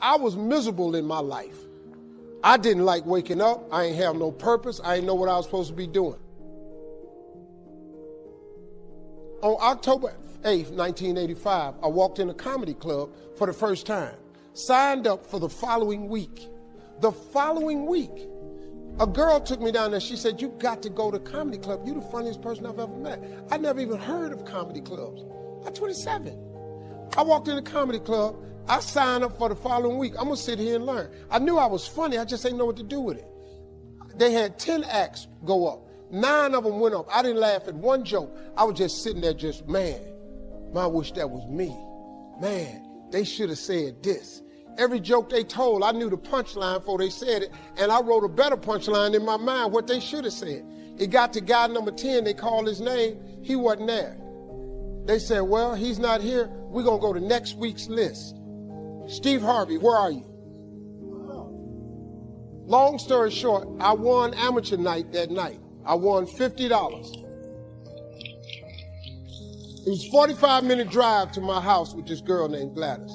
I was miserable in my life. I didn't like waking up. I ain't have no purpose. I ain't know what I was supposed to be doing. On October 8th, 1985, I walked in a comedy club for the first time. Signed up for the following week. The following week, a girl took me down there. She said, "You got to go to comedy club. You're the funniest person I've ever met." I never even heard of comedy clubs. I'm 27. I walked in the comedy club. I signed up for the following week. I'm going to sit here and learn. I knew I was funny. I just didn't know what to do with it. They had 10 acts go up. 9 of them went up. I didn't laugh at one joke. I was just sitting there just, man, I wish that was me. Man, they should have said this. Every joke they told, I knew the punchline before they said it, and I wrote a better punchline in my mind, what they should have said. It got to guy number 10, they called his name, he wasn't there. They said, well, he's not here, we're going to go to next week's list. Steve Harvey, where are you? Long story short, I won amateur night that night. I won $50. It was a 45-minute drive to my house with this girl named Gladys.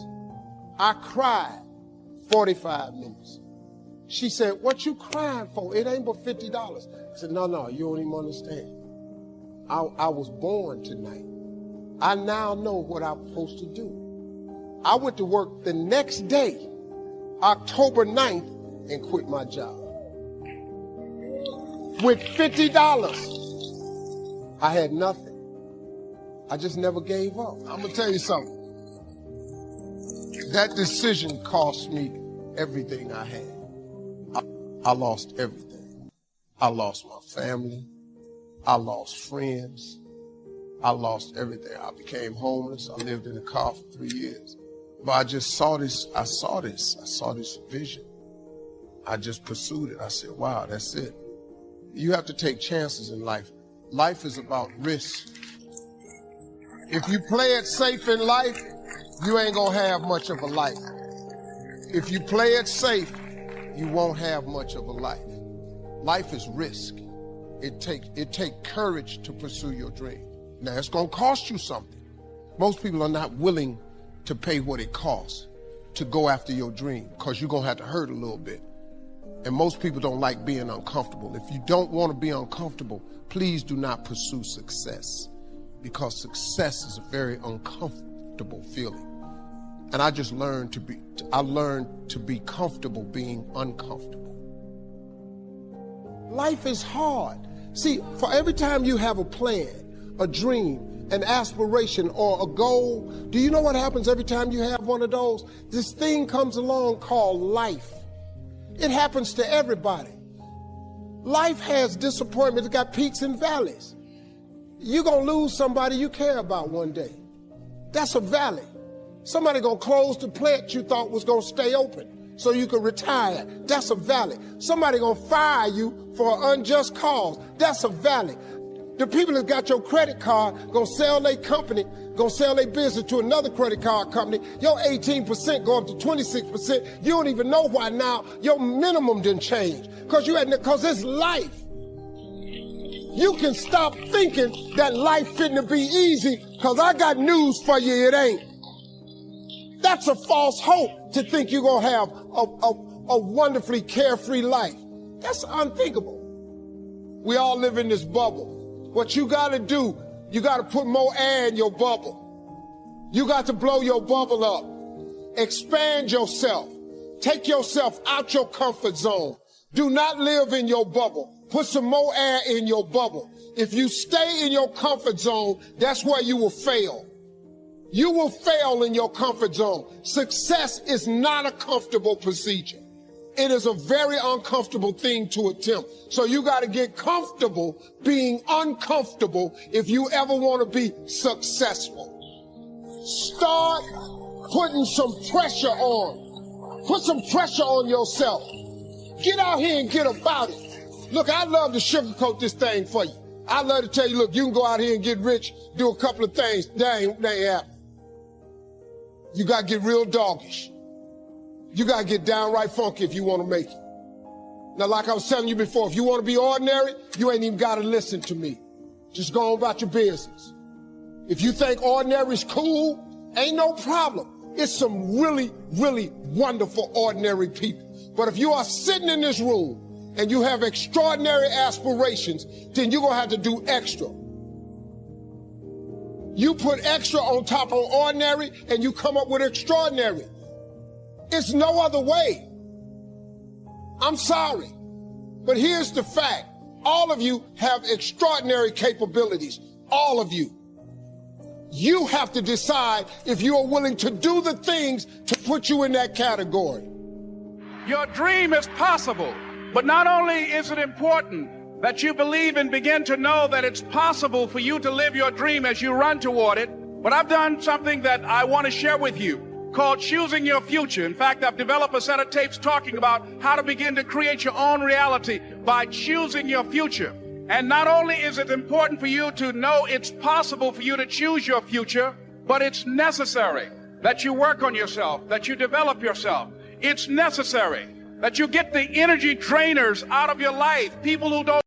I cried 45 minutes. She said, "What you crying for? It ain't but $50. I said, no, you don't even understand. I was born tonight. I now know what I'm supposed to do. I went to work the next day, October 9th, and quit my job. With $50, I had nothing. I just never gave up. I'm gonna tell you something. That decision cost me everything I had. I lost everything. I lost my family. I lost friends. I lost everything. I became homeless. I lived in a car for 3 years. But I just saw this. I saw this vision. I just pursued it. I said, wow, that's it. You have to take chances in life. Life is about risk. If you play it safe in life, you ain't gonna have much of a life. If you play it safe, you won't have much of a life. Life is risk. It takes courage to pursue your dream. Now, it's gonna cost you something. Most people are not willing to pay what it costs to go after your dream, because you're gonna have to hurt a little bit. And most people don't like being uncomfortable. If you don't want to be uncomfortable, please do not pursue success, because success is a very uncomfortable feeling. And I just learned to be comfortable being uncomfortable. Life is hard. See, for every time you have a plan, a dream, an aspiration, or a goal, do you know what happens every time you have one of those? This thing comes along called life. It happens to everybody. Life has disappointment. It's got peaks and valleys. You're going to lose somebody you care about one day. That's a valley. Somebody going to close the plant you thought was going to stay open so you could retire. That's a valley. Somebody going to fire you for an unjust cause. That's a valley. The people that got your credit card going to sell their company, going to sell their business to another credit card company. Your 18% go up to 26%. You don't even know why now your minimum didn't change, because it's life. You can stop thinking that life fitting to be easy, because I got news for you, it ain't. That's a false hope to think you're going to have a wonderfully carefree life. That's unthinkable. We all live in this bubble. What you got to do, you got to put more air in your bubble. You got to blow your bubble up. Expand yourself. Take yourself out your comfort zone. Do not live in your bubble. Put some more air in your bubble. If you stay in your comfort zone, that's where you will fail. You will fail in your comfort zone. Success is not a comfortable procedure. It is a very uncomfortable thing to attempt. So you got to get comfortable being uncomfortable if you ever want to be successful. Start putting some pressure on. Put some pressure on yourself. Get out here and get about it. Look, I love to sugarcoat this thing for you. I love to tell you, look, you can go out here and get rich, do a couple of things. That ain't happening. You got to get real doggish. You got to get downright funky if you want to make it. Now, like I was telling you before, if you want to be ordinary, you ain't even got to listen to me. Just go on about your business. If you think ordinary is cool, ain't no problem. It's some really, really wonderful, ordinary people. But if you are sitting in this room and you have extraordinary aspirations, then you're going to have to do extra. You put extra on top of ordinary and you come up with extraordinary. It's no other way. I'm sorry, but here's the fact. All of you have extraordinary capabilities. All of you. You have to decide if you are willing to do the things to put you in that category. Your dream is possible, but not only is it important that you believe and begin to know that it's possible for you to live your dream as you run toward it, but I've done something that I want to share with you called Choosing Your Future. In fact, I've developed a set of tapes talking about how to begin to create your own reality by choosing your future. And not only is it important for you to know it's possible for you to choose your future, but it's necessary that you work on yourself, that you develop yourself. It's necessary that you get the energy drainers out of your life, people who don't.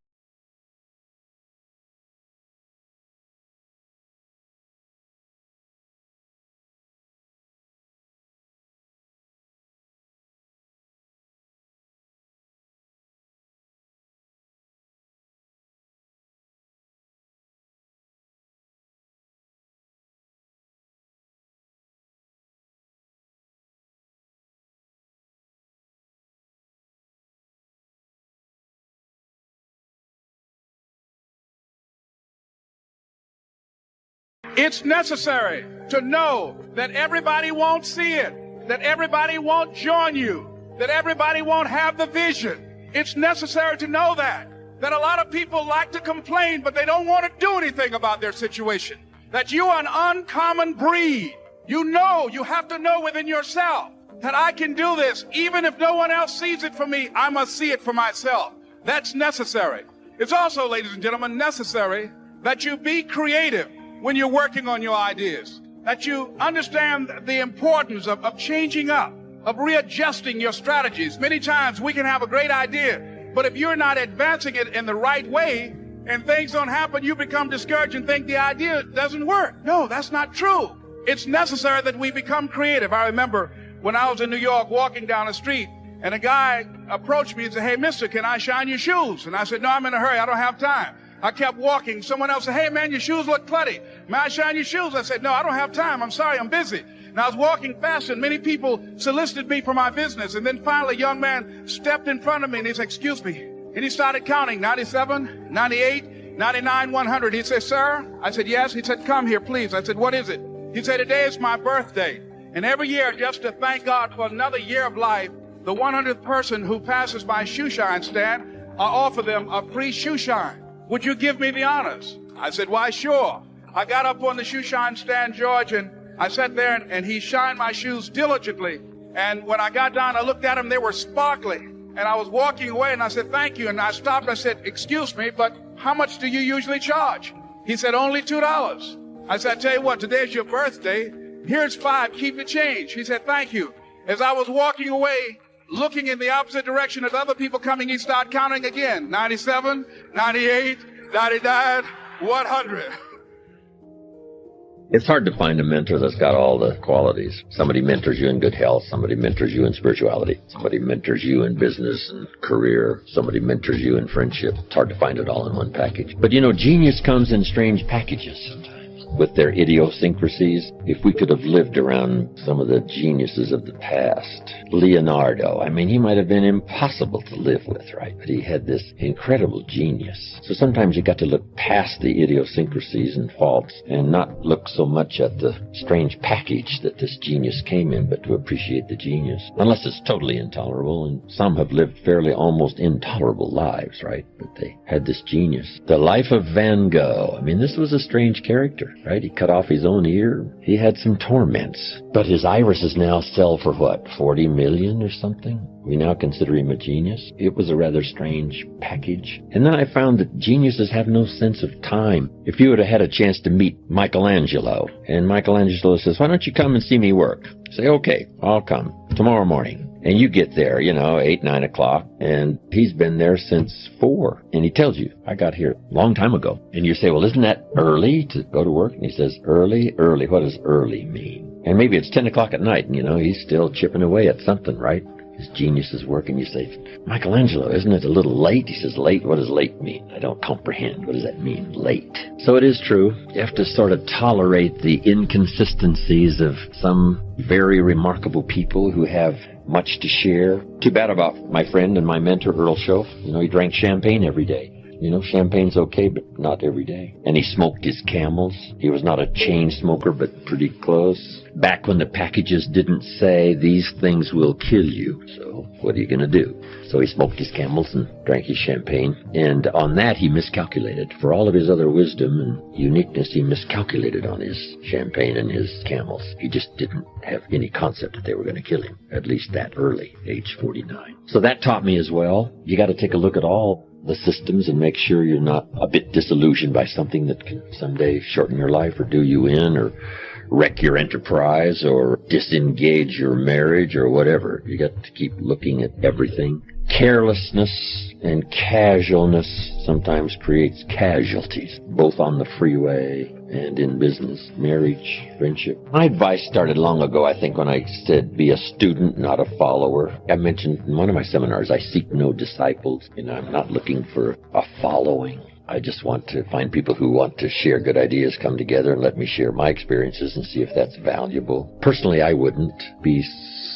It's necessary to know that everybody won't see it, that everybody won't join you, that everybody won't have the vision. It's necessary to know that a lot of people like to complain, but they don't want to do anything about their situation, that you are an uncommon breed. You know, you have to know within yourself that I can do this. Even if no one else sees it for me, I must see it for myself. That's necessary. It's also, ladies and gentlemen, necessary that you be creative when you're working on your ideas, that you understand the importance of changing up, of readjusting your strategies. Many times we can have a great idea, but if you're not advancing it in the right way and things don't happen, you become discouraged and think the idea doesn't work. No, that's not true. It's necessary that we become creative. I remember when I was in New York walking down the street and a guy approached me and said, "Hey, mister, can I shine your shoes?" And I said, "No, I'm in a hurry. I don't have time." I kept walking. Someone else said, "Hey, man, your shoes look clutty. May I shine your shoes?" I said, "No, I don't have time. I'm sorry. I'm busy." And I was walking faster, and many people solicited me for my business. And then finally, a young man stepped in front of me, and he said, "Excuse me." And he started counting, 97, 98, 99, 100. He said, "Sir?" I said, "Yes." He said, "Come here, please." I said, "What is it?" He said, "Today is my birthday. And every year, just to thank God for another year of life, the 100th person who passes my shoe shine stand, I offer them a free shoe shine. Would you give me the honors?" I said, "Why, sure." I got up on the shoe shine stand, George, and I sat there and he shined my shoes diligently. And when I got down, I looked at them, they were sparkling. And I was walking away and I said, "Thank you." And I stopped, I said, "Excuse me, but how much do you usually charge?" He said, "Only $2. I said, "I tell you what, today's your birthday. Here's $5, keep the change." He said, "Thank you." As I was walking away, looking in the opposite direction at other people coming, he started counting again. 97, 98, 99, 100. It's hard to find a mentor that's got all the qualities. Somebody mentors you in good health. Somebody mentors you in spirituality. Somebody mentors you in business and career. Somebody mentors you in friendship. It's hard to find it all in one package. But you know, genius comes in strange packages sometimes, with their idiosyncrasies. If we could have lived around some of the geniuses of the past. Leonardo, I mean, he might have been impossible to live with, right? But he had this incredible genius. So sometimes you got to look past the idiosyncrasies and faults and not look so much at the strange package that this genius came in, but to appreciate the genius. Unless it's totally intolerable, and some have lived fairly almost intolerable lives, right? But they had this genius. The life of Van Gogh. I mean, this was a strange character, right? He cut off his own ear. He had some torments. But his irises now sell for what, 40 million or something? We now consider him a genius. It was a rather strange package. And then I found that geniuses have no sense of time. If you would have had a chance to meet Michelangelo, and Michelangelo says, "Why don't you come and see me work?" Say, "Okay, I'll come tomorrow morning." And you get there, 8, 9 o'clock, and he's been there since 4. And he tells you, "I got here a long time ago." And you say, "Well, isn't that early to go to work?" And he says, early. What does early mean? And maybe it's 10 o'clock at night, and, he's still chipping away at something, right? His genius is working. You say, Michelangelo, isn't it a little late? He says, late? What does late mean? I don't comprehend. What does that mean, late? So it is true. You have to sort of tolerate the inconsistencies of some very remarkable people who have much to share. Too bad about my friend and my mentor, Earl Schoaf. He drank champagne every day. Champagne's okay, but not every day. And he smoked his Camels. He was not a chain smoker, but pretty close. Back when the packages didn't say, these things will kill you. So what are you going to do? So he smoked his Camels and drank his champagne. And on that, he miscalculated. For all of his other wisdom and uniqueness, he miscalculated on his champagne and his Camels. He just didn't have any concept that they were going to kill him, at least that early, age 49. So that taught me as well. You got to take a look at all the systems and make sure you're not a bit disillusioned by something that can someday shorten your life or do you in or wreck your enterprise or disengage your marriage or whatever. You got to keep looking at everything. Carelessness and casualness sometimes creates casualties, both on the freeway and in business, marriage, friendship. My advice started long ago, I think, when I said, be a student, not a follower. I mentioned in one of my seminars, I seek no disciples. I'm not looking for a following. I just want to find people who want to share good ideas, come together and let me share my experiences and see if that's valuable. Personally, I wouldn't be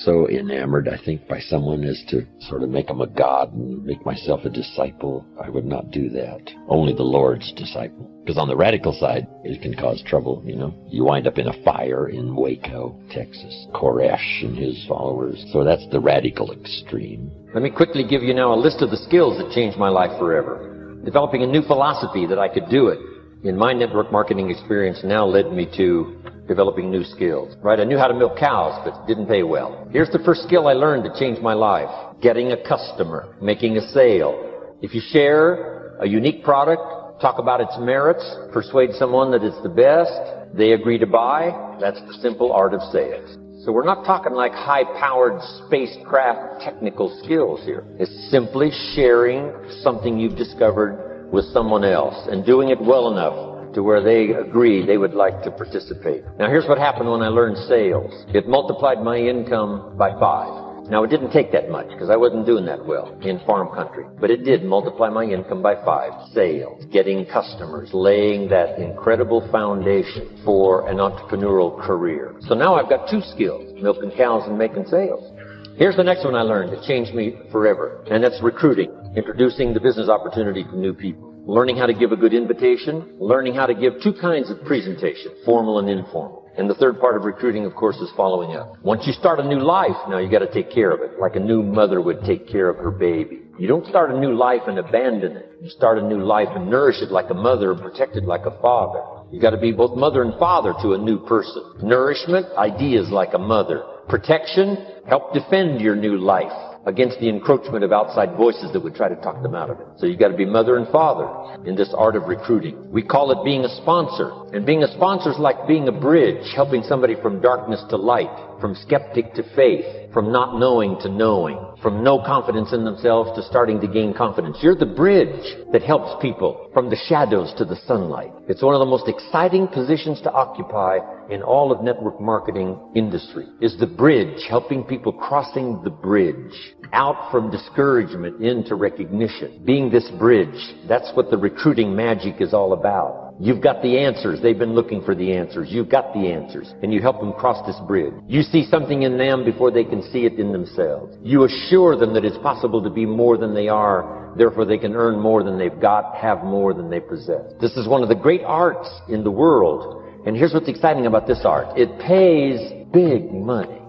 so enamored, I think, by someone as to sort of make them a god and make myself a disciple. I would not do that. Only the Lord's disciple. Because on the radical side, it can cause trouble, You wind up in a fire in Waco, Texas. Koresh and his followers. So that's the radical extreme. Let me quickly give you now a list of the skills that changed my life forever. Developing a new philosophy that I could do it in my network marketing experience now led me to developing new skills. Right? I knew how to milk cows, but it didn't pay well. Here's the first skill I learned to change my life. Getting a customer. Making a sale. If you share a unique product, talk about its merits, persuade someone that it's the best, they agree to buy, that's the simple art of sales. So we're not talking like high-powered spacecraft technical skills here. It's simply sharing something you've discovered with someone else and doing it well enough to where they agree they would like to participate. Now here's what happened when I learned sales. It multiplied my income by 5. Now it didn't take that much because I wasn't doing that well in farm country. But it did multiply my income by 5. Sales, getting customers, laying that incredible foundation for an entrepreneurial career. So now I've got 2 skills, milking cows and making sales. Here's the next one I learned. It changed me forever. And that's recruiting, introducing the business opportunity to new people. Learning how to give a good invitation, learning how to give 2 kinds of presentation, formal and informal. And the third part of recruiting, of course, is following up. Once you start a new life, now you got to take care of it, like a new mother would take care of her baby. You don't start a new life and abandon it. You start a new life and nourish it like a mother and protect it like a father. You got to be both mother and father to a new person. Nourishment, ideas like a mother. Protection, help defend your new life against the encroachment of outside voices that would try to talk them out of it. So you've got to be mother and father in this art of recruiting. We call it being a sponsor. And being a sponsor is like being a bridge, helping somebody from darkness to light, from skeptic to faith, from not knowing to knowing, from no confidence in themselves to starting to gain confidence. You're the bridge that helps people from the shadows to the sunlight. It's one of the most exciting positions to occupy in all of network marketing industry, is the bridge, helping people crossing the bridge out from discouragement into recognition. Being this bridge, that's what the recruiting magic is all about. You've got the answers. They've been looking for the answers. You've got the answers. And you help them cross this bridge. You see something in them before they can see it in themselves. You assure them that it's possible to be more than they are. Therefore, they can earn more than they've got, have more than they possess. This is one of the great arts in the world. And here's what's exciting about this art. It pays big money.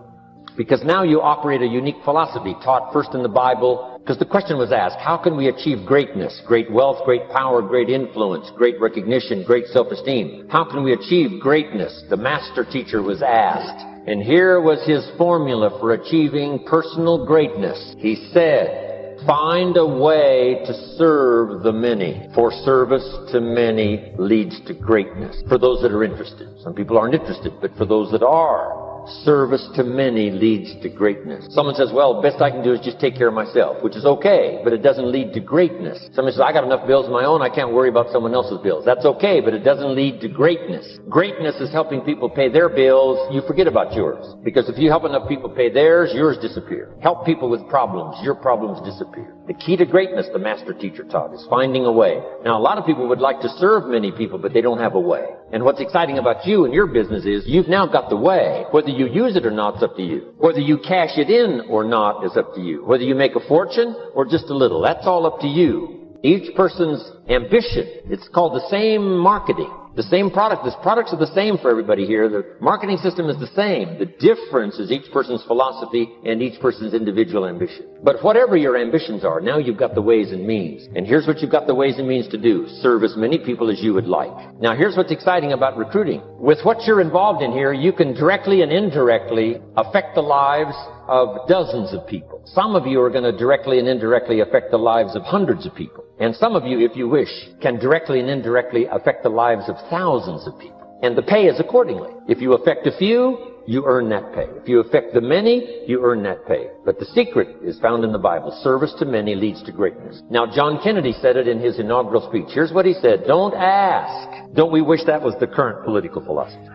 Because now you operate a unique philosophy taught first in the Bible. Because the question was asked, how can we achieve greatness, great wealth, great power, great influence, great recognition, great self-esteem? How can we achieve greatness? The master teacher was asked. And here was his formula for achieving personal greatness. He said, find a way to serve the many. For service to many leads to greatness. For those that are interested. Some people aren't interested, but for those that are, Service to many leads to greatness. Someone says, well, best I can do is just take care of myself, which is okay, but it doesn't lead to greatness. Someone says, I got enough bills of my own, I can't worry about someone else's bills. That's okay, but it doesn't lead to greatness. Greatness is helping people pay their bills. You forget about yours. Because if you help enough people pay theirs, yours disappear. Help people with problems, your problems disappear. The key to greatness, the master teacher taught, is finding a way. Now, a lot of people would like to serve many people, but they don't have a way. And what's exciting about you and your business is you've now got the way. Whether you use it or not is up to you. Whether you cash it in or not is up to you. Whether you make a fortune or just a little, that's all up to you. Each person's ambition, it's called the same marketing. The same product. The products are the same for everybody here. The marketing system is the same. The difference is each person's philosophy and each person's individual ambition. But whatever your ambitions are, now you've got the ways and means. And here's what you've got the ways and means to do. Serve as many people as you would like. Now here's what's exciting about recruiting. With what you're involved in here, you can directly and indirectly affect the lives of dozens of people. Some of you are going to directly and indirectly affect the lives of hundreds of people. And some of you, if you wish, can directly and indirectly affect the lives of thousands of people. And the pay is accordingly. If you affect a few, you earn that pay. If you affect the many, you earn that pay. But the secret is found in the Bible. Service to many leads to greatness. Now, John Kennedy said it in his inaugural speech. Here's what he said. Don't ask. Don't we wish that was the current political philosophy?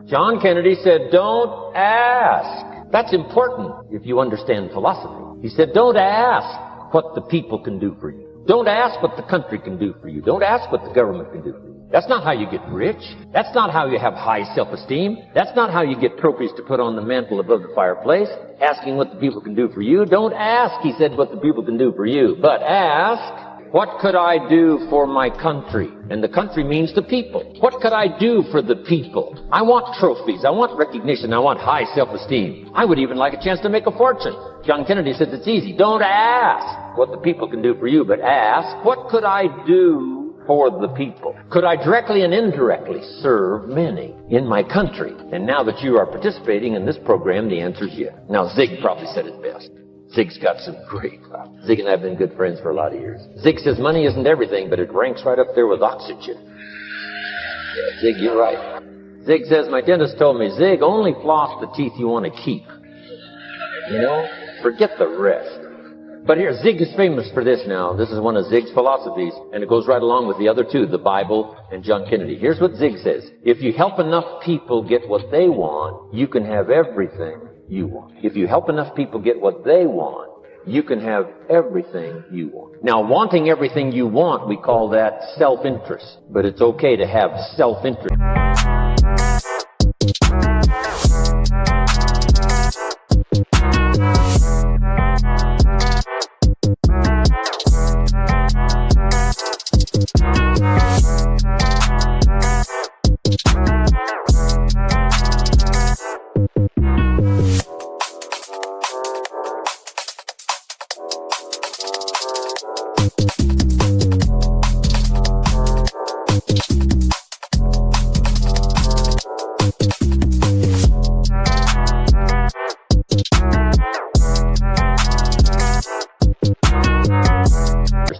John Kennedy said, don't ask. That's important if you understand philosophy. He said, don't ask what the people can do for you. Don't ask what the country can do for you. Don't ask what the government can do for you. That's not how you get rich. That's not how you have high self-esteem. That's not how you get trophies to put on the mantle above the fireplace, asking what the people can do for you. Don't ask, he said, what the people can do for you, but ask, what could I do for my country? And the country means the people. What could I do for the people? I want trophies. I want recognition. I want high self-esteem. I would even like a chance to make a fortune. John Kennedy says it's easy. Don't ask what the people can do for you, but ask, what could I do for the people? Could I directly and indirectly serve many in my country? And now that you are participating in this program, the answer is yes. Now, Zig probably said it best. Zig's got some great thoughts. Zig and I have been good friends for a lot of years. Zig says money isn't everything, but it ranks right up there with oxygen. Yeah, Zig, you're right. Zig says, my dentist told me, Zig, only floss the teeth you want to keep. You know, forget the rest. But here, Zig is famous for this now. This is one of Zig's philosophies, and it goes right along with the other two, the Bible and John Kennedy. Here's what Zig says. If you help enough people get what they want, you can have everything you want. If you help enough people get what they want, you can have everything you want. Now, wanting everything you want, we call that self-interest. But it's okay to have self-interest.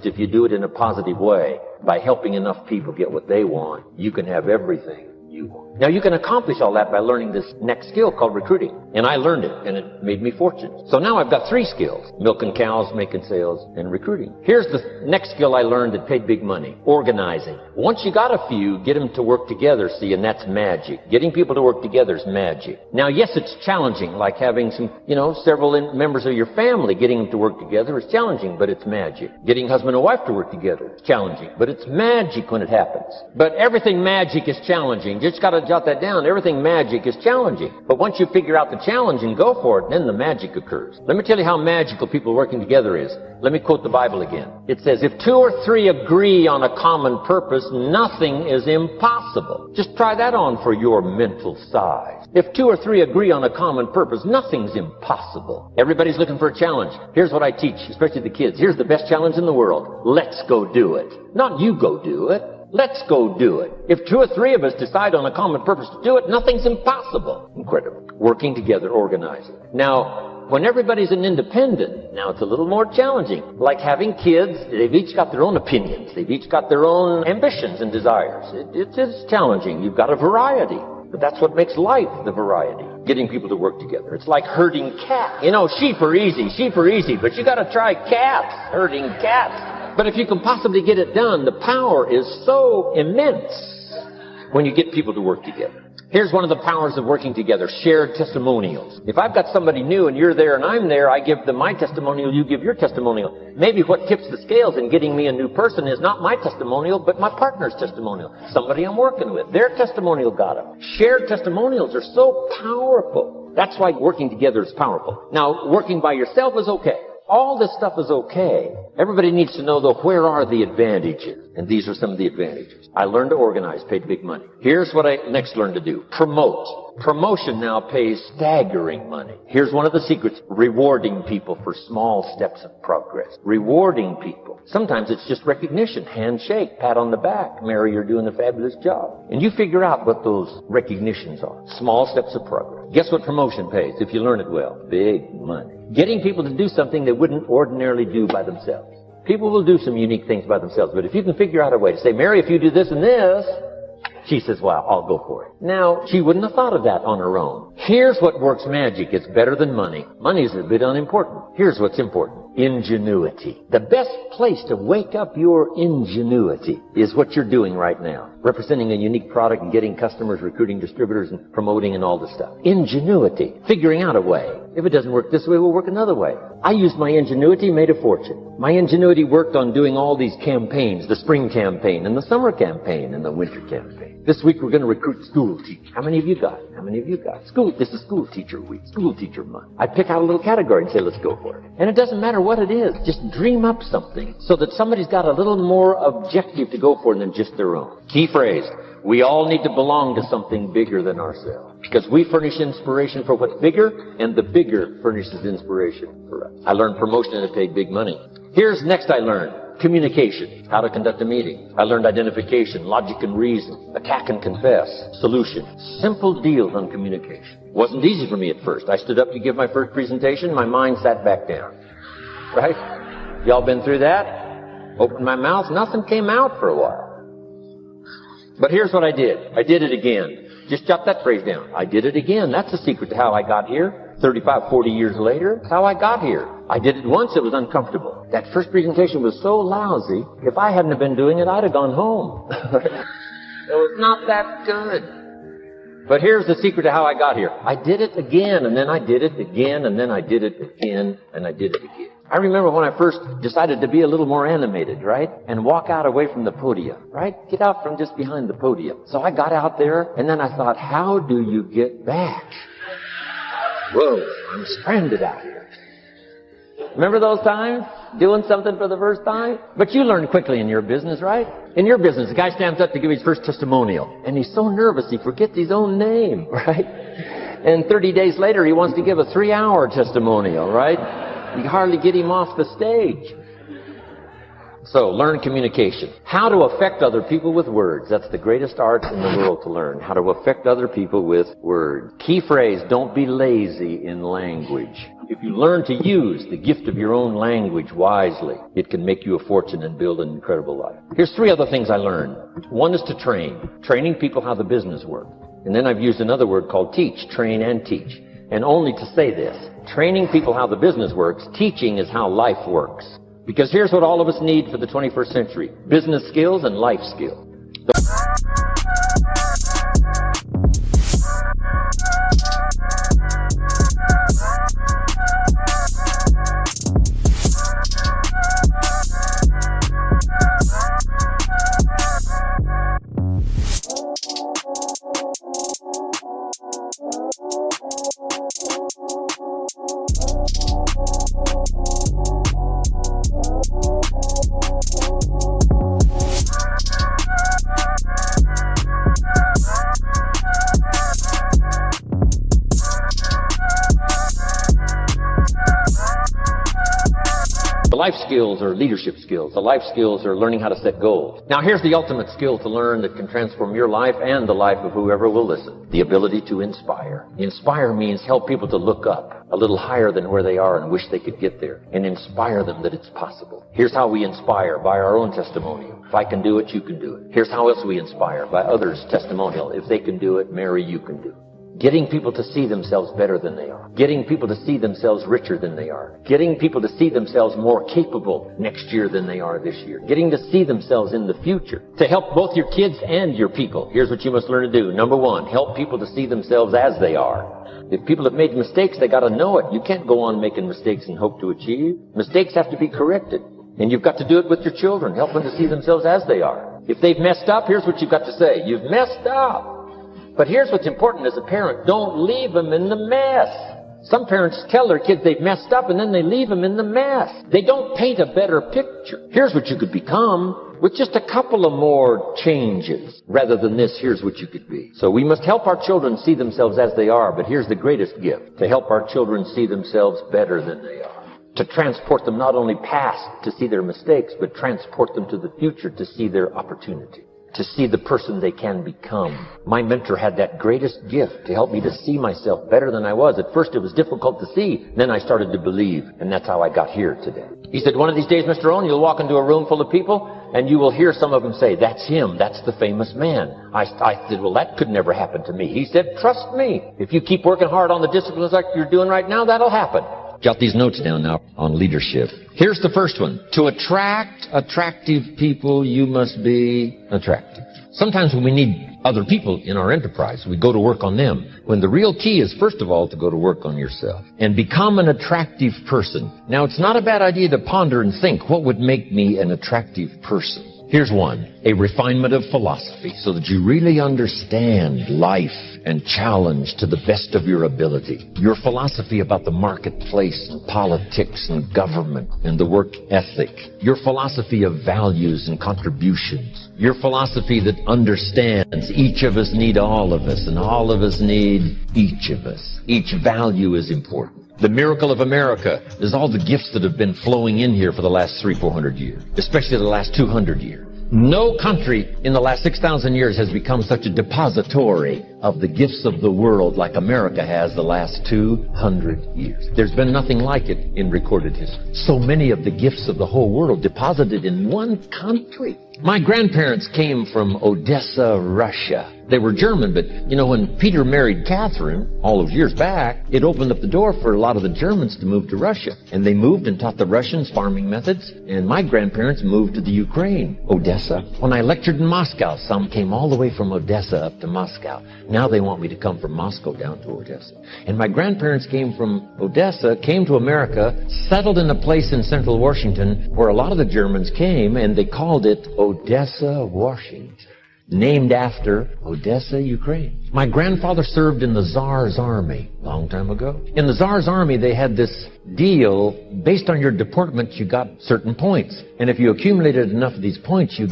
If you do it in a positive way, by helping enough people get what they want, you can have everything you want. Now, you can accomplish all that by learning this next skill called recruiting. And I learned it, and it made me fortune. So now I've got 3 skills: milking cows, making sales, and recruiting. Here's the next skill I learned that paid big money: organizing. Once you got a few, get them to work together, see, and that's magic. Getting people to work together is magic. Now, yes, it's challenging, like having some, several members of your family. Getting them to work together is challenging, but it's magic. Getting husband and wife to work together is challenging, but it's magic when it happens. But everything magic is challenging. You just got to jot that down. Everything magic is challenging. But once you figure out the challenge and go for it, then the magic occurs. Let me tell you how magical people working together is. Let me quote the Bible again. It says, if 2 or 3 agree on a common purpose, nothing is impossible. Just try that on for your mental size. If 2 or 3 agree on a common purpose, nothing's impossible. Everybody's looking for a challenge. Here's what I teach, especially the kids. Here's the best challenge in the world. Let's go do it. Not you go do it. Let's go do it. If 2 or 3 of us decide on a common purpose to do it, nothing's impossible. Incredible. Working together, organizing. Now, when everybody's an independent, now it's a little more challenging. Like having kids, they've each got their own opinions. They've each got their own ambitions and desires. It is challenging. You've got a variety. But that's what makes life the variety. Getting people to work together. It's like herding cats. You know, sheep are easy, but you gotta try cats, herding cats. But if you can possibly get it done, the power is so immense when you get people to work together. Here's one of the powers of working together, shared testimonials. If I've got somebody new and you're there and I'm there, I give them my testimonial, you give your testimonial. Maybe what tips the scales in getting me a new person is not my testimonial, but my partner's testimonial. Somebody I'm working with, their testimonial got them. Shared testimonials are so powerful. That's why working together is powerful. Now, working by yourself is okay. All this stuff is okay. Everybody needs to know, though, where are the advantages? And these are some of the advantages. I learned to organize, paid big money. Here's what I next learned to do. Promote. Promotion now pays staggering money. Here's one of the secrets. Rewarding people for small steps of progress. Rewarding people. Sometimes it's just recognition. Handshake, pat on the back. Mary, you're doing a fabulous job. And you figure out what those recognitions are. Small steps of progress. Guess what promotion pays if you learn it well? Big money. Getting people to do something they wouldn't ordinarily do by themselves. People will do some unique things by themselves, but if you can figure out a way to say, Mary, if you do this and this, she says, well, I'll go for it. Now, she wouldn't have thought of that on her own. Here's what works magic. It's better than money. Money is a bit unimportant. Here's what's important. Ingenuity. The best place to wake up your ingenuity is what you're doing right now. Representing a unique product and getting customers, recruiting distributors, and promoting and all this stuff. Ingenuity. Figuring out a way. If it doesn't work this way, we'll work another way. I used my ingenuity, made a fortune. My ingenuity worked on doing all these campaigns, the spring campaign and the summer campaign and the winter campaign. This week we're going to recruit school teachers. How many of you got? How many of you got? This is school teacher week, school teacher month. I pick out a little category and say, let's go for it. And it doesn't matter what it is. Just dream up something so that somebody's got a little more objective to go for than just their own. Key phrase. We all need to belong to something bigger than ourselves. Because we furnish inspiration for what's bigger, and the bigger furnishes inspiration for us. I learned promotion and it paid big money. Here's next I learned. Communication. How to conduct a meeting. I learned identification, logic and reason, attack and confess, solution. Simple deals on communication. Wasn't easy for me at first. I stood up to give my first presentation. My mind sat back down. Right? Y'all been through that? Opened my mouth. Nothing came out for a while. But here's what I did. I did it again. Just jot that phrase down. I did it again. That's the secret to how I got here. 35, 40 years later, how I got here. I did it once, it was uncomfortable. That first presentation was so lousy, if I hadn't have been doing it, I'd have gone home. It was not that good. But here's the secret to how I got here. I did it again, and then I did it again, and then I did it again, and I did it again. I remember when I first decided to be a little more animated, right? And walk out away from the podium, right? Get out from just behind the podium. So I got out there, and then I thought, how do you get back? Whoa, I'm stranded out here. Remember those times? Doing something for the first time? But you learn quickly in your business, right? In your business, the guy stands up to give his first testimonial. And he's so nervous he forgets his own name, right? And 30 days later, he wants to give a 3-hour testimonial, right? You hardly get him off the stage. So, learn communication. How to affect other people with words. That's the greatest art in the world to learn. How to affect other people with words. Key phrase, don't be lazy in language. If you learn to use the gift of your own language wisely, it can make you a fortune and build an incredible life. Here's 3 other things I learned. One is to train. Training people how the business works. And then I've used another word called teach. Train and teach. And only to say this. Training people how the business works. Teaching is how life works. Because here's what all of us need for the 21st century. Business skills and life skills. life skills are leadership skills. The life skills are learning how to set goals. Now here's the ultimate skill to learn that can transform your life and the life of whoever will listen. The ability to inspire. Inspire means help people to look up a little higher than where they are and wish they could get there, and inspire them that it's possible. Here's how we inspire, by our own testimonial. If I can do it, you can do it. Here's how else we inspire, by others' testimonial. If they can do it, Mary, you can do it. Getting people to see themselves better than they are. Getting people to see themselves richer than they are. Getting people to see themselves more capable next year than they are this year. Getting to see themselves in the future. To help both your kids and your people, here's what you must learn to do. Number one, help people to see themselves as they are. If people have made mistakes, they got to know it. You can't go on making mistakes and hope to achieve. Mistakes have to be corrected. And you've got to do it with your children. Help them to see themselves as they are. If they've messed up, here's what you've got to say. You've messed up. But here's what's important as a parent. Don't leave them in the mess. Some parents tell their kids they've messed up and then they leave them in the mess. They don't paint a better picture. Here's what you could become with just a couple of more changes. Rather than this, here's what you could be. So we must help our children see themselves as they are. But here's the greatest gift. To help our children see themselves better than they are. To transport them not only past to see their mistakes, but transport them to the future to see their opportunity. To see the person they can become. My mentor had that greatest gift to help me to see myself better than I was. At first it was difficult to see, then I started to believe, and that's how I got here today. He said, one of these days, Mr. Rohn, you'll walk into a room full of people, and you will hear some of them say, that's him, that's the famous man. I said, well, that could never happen to me. He said, trust me, if you keep working hard on the disciplines like you're doing right now, that'll happen. Jot these notes down now on leadership. Here's the first one. To attract attractive people, you must be attractive. Sometimes when we need other people in our enterprise, we go to work on them. When the real key is, first of all, to go to work on yourself and become an attractive person. Now, it's not a bad idea to ponder and think, what would make me an attractive person? Here's one, a refinement of philosophy so that you really understand life and challenge to the best of your ability. Your philosophy about the marketplace and politics and government and the work ethic. Your philosophy of values and contributions. Your philosophy that understands each of us need all of us and all of us need each of us. Each value is important. The miracle of America is all the gifts that have been flowing in here for the last 300-400 years, especially the last 200 years. No country in the last 6,000 years has become such a depository of the gifts of the world like America has the last 200 years. There's been nothing like it in recorded history. So many of the gifts of the whole world deposited in one country. My grandparents came from Odessa, Russia. They were German, but, when Peter married Catherine all those years back, it opened up the door for a lot of the Germans to move to Russia. And they moved and taught the Russians farming methods. And my grandparents moved to the Ukraine, Odessa. When I lectured in Moscow, some came all the way from Odessa up to Moscow. Now they want me to come from Moscow down to Odessa. And my grandparents came from Odessa, came to America, settled in a place in central Washington where a lot of the Germans came, and they called it Odessa, Washington. Named after Odessa, Ukraine. My grandfather served in the Tsar's army a long time ago. In the Tsar's army, they had this deal. Based on your deportment, you got certain points. And if you accumulated enough of these points, you...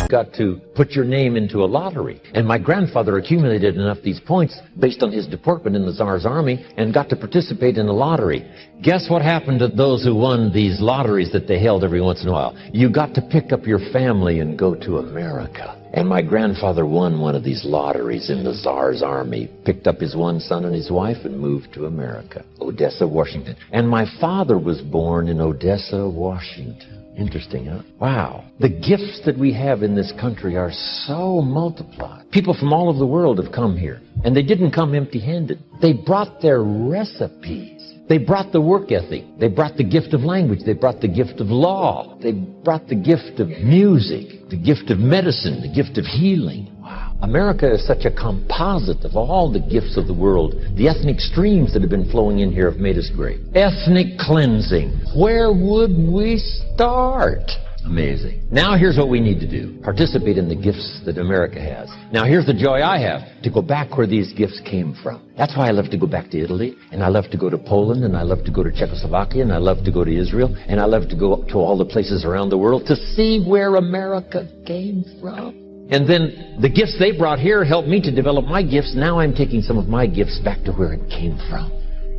got to put your name into a lottery. And my grandfather accumulated enough these points based on his deportment in the Tsar's army and got to participate in a lottery. Guess what happened to those who won these lotteries that they held every once in a while? You got to pick up your family and go to America. And my grandfather won one of these lotteries in the Tsar's army, picked up his one son and his wife and moved to America, Odessa, Washington. And my father was born in Odessa, Washington. Interesting, huh? Wow. The gifts that we have in this country are so multiplied. People from all over the world have come here, and they didn't come empty-handed. They brought their recipes. They brought the work ethic. They brought the gift of language. They brought the gift of law. They brought the gift of music, the gift of medicine, the gift of healing. Wow. America is such a composite of all the gifts of the world. The ethnic streams that have been flowing in here have made us great. Ethnic cleansing. Where would we start? Amazing. Now here's what we need to do. Participate in the gifts that America has. Now here's the joy I have, to go back where these gifts came from. That's why I love to go back to Italy, and I love to go to Poland, and I love to go to Czechoslovakia, and I love to go to Israel, and I love to go to all the places around the world to see where America came from. And then the gifts they brought here helped me to develop my gifts. Now I'm taking some of my gifts back to where it came from.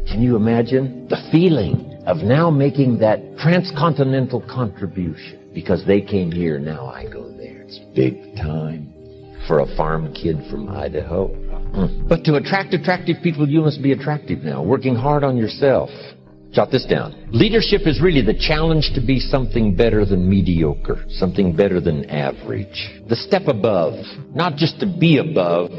Can you imagine the feeling of now making that transcontinental contribution? Because they came here, now I go there. It's big time for a farm kid from Idaho. But to attract attractive people, you must be attractive now, working hard on yourself. Jot this down. Leadership is really the challenge to be something better than mediocre, something better than average. The step above, not just to be above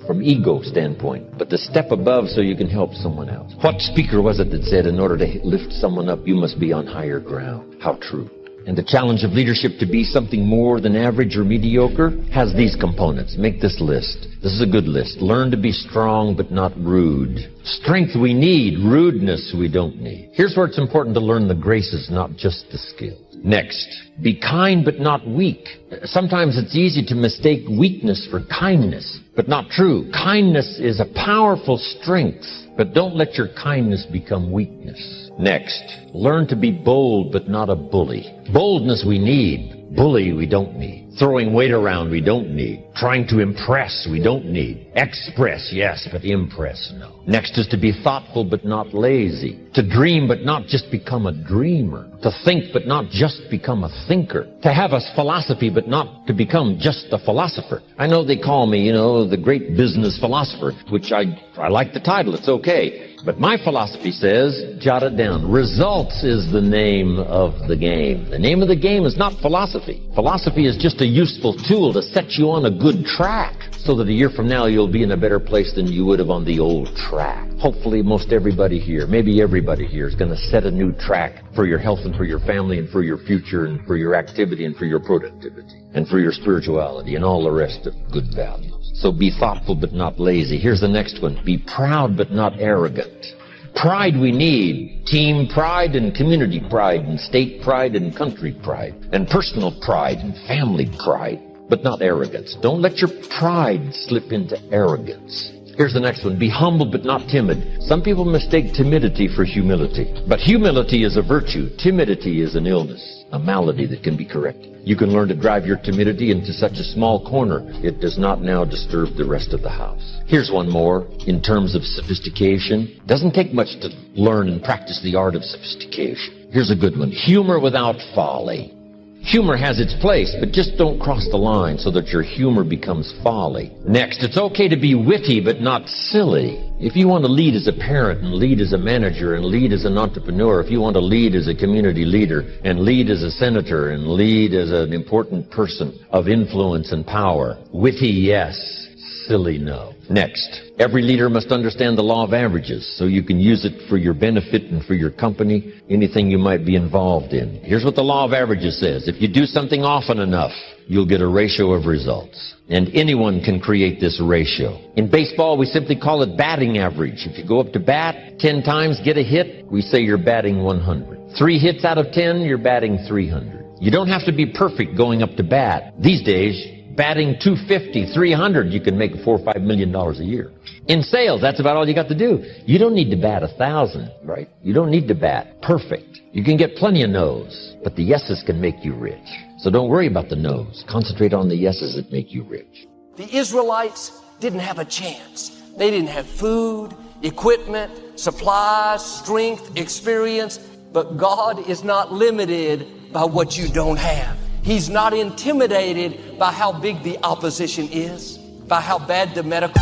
from ego standpoint, but the step above so you can help someone else. What speaker was it that said, in order to lift someone up, you must be on higher ground? How true. And the challenge of leadership to be something more than average or mediocre has these components. Make this list. This is a good list. Learn to be strong but not rude. Strength we need, rudeness we don't need. Here's where it's important to learn the graces, not just the skills. Next, be kind but not weak. Sometimes it's easy to mistake weakness for kindness, but not true. Kindness is a powerful strength, but don't let your kindness become weakness. Next, learn to be bold but not a bully. Boldness we need. Bully we don't need. Throwing weight around we don't need. Trying to impress we don't need. Express, yes, but impress, no. Next is to be thoughtful but not lazy. To dream but not just become a dreamer. To think but not just become a thinker. To have a philosophy but not to become just a philosopher. I know they call me, the great business philosopher, which I like the title, it's okay. But my philosophy says, jot it down, results is the name of the game. The name of the game is not philosophy. Philosophy is just a useful tool to set you on a good track so that a year from now you'll be in a better place than you would have on the old track. Hopefully most everybody here, maybe everybody here, is going to set a new track for your health and for your family and for your future and for your activity and for your productivity and for your spirituality and all the rest of good values. So be thoughtful but not lazy. Here's the next one. Be proud but not arrogant. Pride we need. Team pride and community pride and state pride and country pride and personal pride and family pride, but not arrogance. Don't let your pride slip into arrogance. Here's the next one. Be humble but not timid. Some people mistake timidity for humility. But humility is a virtue. Timidity is an illness, a malady that can be corrected. You can learn to drive your timidity into such a small corner, it does not now disturb the rest of the house. Here's one more. In terms of sophistication, it doesn't take much to learn and practice the art of sophistication. Here's a good one. Humor without folly. Humor has its place, but just don't cross the line so that your humor becomes folly. Next, it's okay to be witty but not silly. If you want to lead as a parent and lead as a manager and lead as an entrepreneur, if you want to lead as a community leader and lead as a senator and lead as an important person of influence and power, witty, yes. Silly, no. Next, every leader must understand the law of averages so you can use it for your benefit and for your company, anything you might be involved in. Here's what the law of averages says. If you do something often enough, you'll get a ratio of results. And anyone can create this ratio. In baseball, we simply call it batting average. If you go up to bat 10 times, get a hit, we say you're batting 100. 3 hits out of 10, you're batting 300. You don't have to be perfect going up to bat. These days, batting 250, 300, you can make $4 or $5 million a year. In sales, that's about all you got to do. You don't need to bat 1,000, right? You don't need to bat perfect. You can get plenty of no's, but the yeses can make you rich. So don't worry about the no's. Concentrate on the yeses that make you rich. The Israelites didn't have a chance. They didn't have food, equipment, supplies, strength, experience, but God is not limited by what you don't have. He's not intimidated by how big the opposition is, by how bad the medical...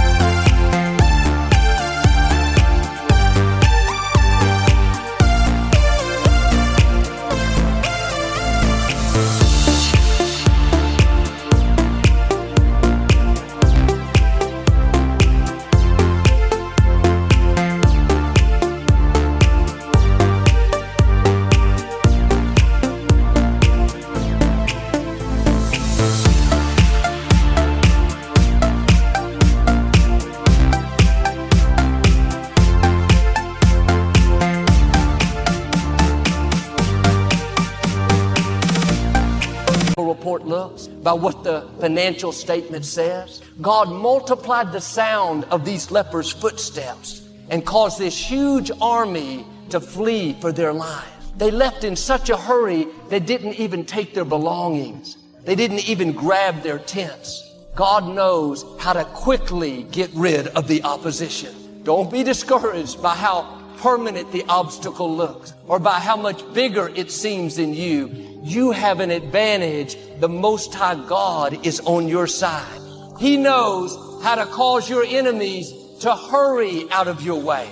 report looks, by what the financial statement says. God multiplied the sound of these lepers' footsteps and caused this huge army to flee for their lives. They left in such a hurry, they didn't even take their belongings. They didn't even grab their tents. God knows how to quickly get rid of the opposition. Don't be discouraged by how permanent the obstacle looks or by how much bigger it seems than you. You have an advantage. The Most High God is on your side. He knows how to cause your enemies to hurry out of your way.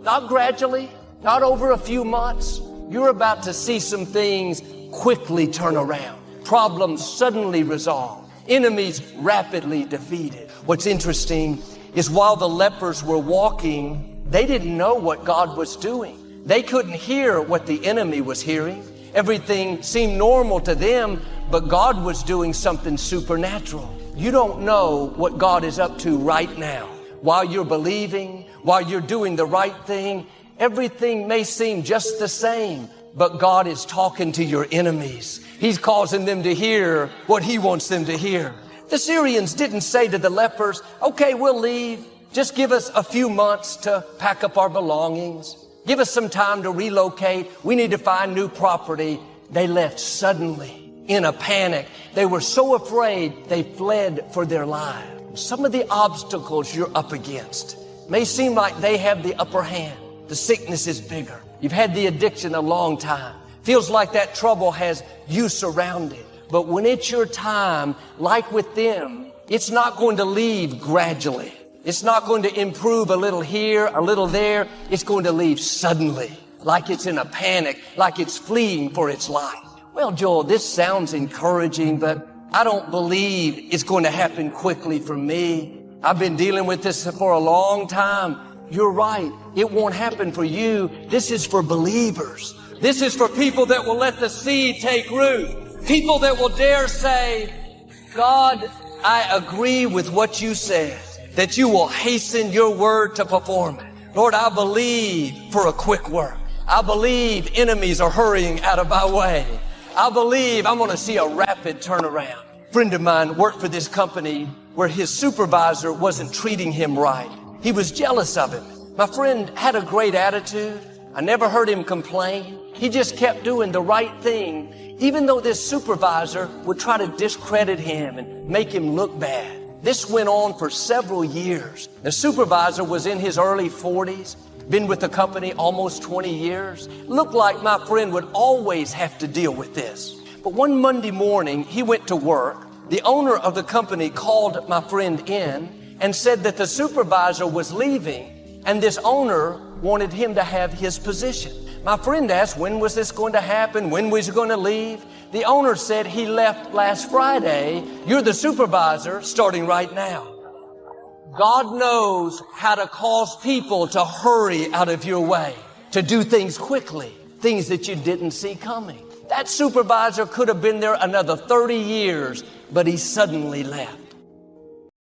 Not gradually, not over a few months. You're about to see some things quickly turn around. Problems suddenly resolved. Enemies rapidly defeated. What's interesting is while the lepers were walking, they didn't know what God was doing. They couldn't hear what the enemy was hearing. Everything seemed normal to them, but God was doing something supernatural. You don't know what God is up to right now. While you're believing, while you're doing the right thing, everything may seem just the same, but God is talking to your enemies. He's causing them to hear what He wants them to hear. The Syrians didn't say to the lepers, okay, we'll leave. Just give us a few months to pack up our belongings. Give us some time to relocate. We need to find new property. They left suddenly in a panic. They were so afraid they fled for their lives. Some of the obstacles you're up against may seem like they have the upper hand. The sickness is bigger. You've had the addiction a long time. Feels like that trouble has you surrounded. But when it's your time, like with them, it's not going to leave gradually. It's not going to improve a little here, a little there. It's going to leave suddenly, like it's in a panic, like it's fleeing for its life. Well, Joel, this sounds encouraging, but I don't believe it's going to happen quickly for me. I've been dealing with this for a long time. You're right. It won't happen for you. This is for believers. This is for people that will let the seed take root. People that will dare say, God, I agree with what you said, that you will hasten your word to perform it. Lord, I believe for a quick work. I believe enemies are hurrying out of my way. I believe I'm going to see a rapid turnaround. A friend of mine worked for this company where his supervisor wasn't treating him right. He was jealous of him. My friend had a great attitude. I never heard him complain. He just kept doing the right thing, even though this supervisor would try to discredit him and make him look bad. This went on for several years. The supervisor was in his early 40s, been with the company almost 20 years. Looked like my friend would always have to deal with this. But one Monday morning, he went to work. The owner of the company called my friend in and said that the supervisor was leaving and this owner wanted him to have his position. My friend asked, when was this going to happen? When was he going to leave? The owner said he left last Friday. You're the supervisor starting right now. God knows how to cause people to hurry out of your way, to do things quickly, things that you didn't see coming. That supervisor could have been there another 30 years, but he suddenly left.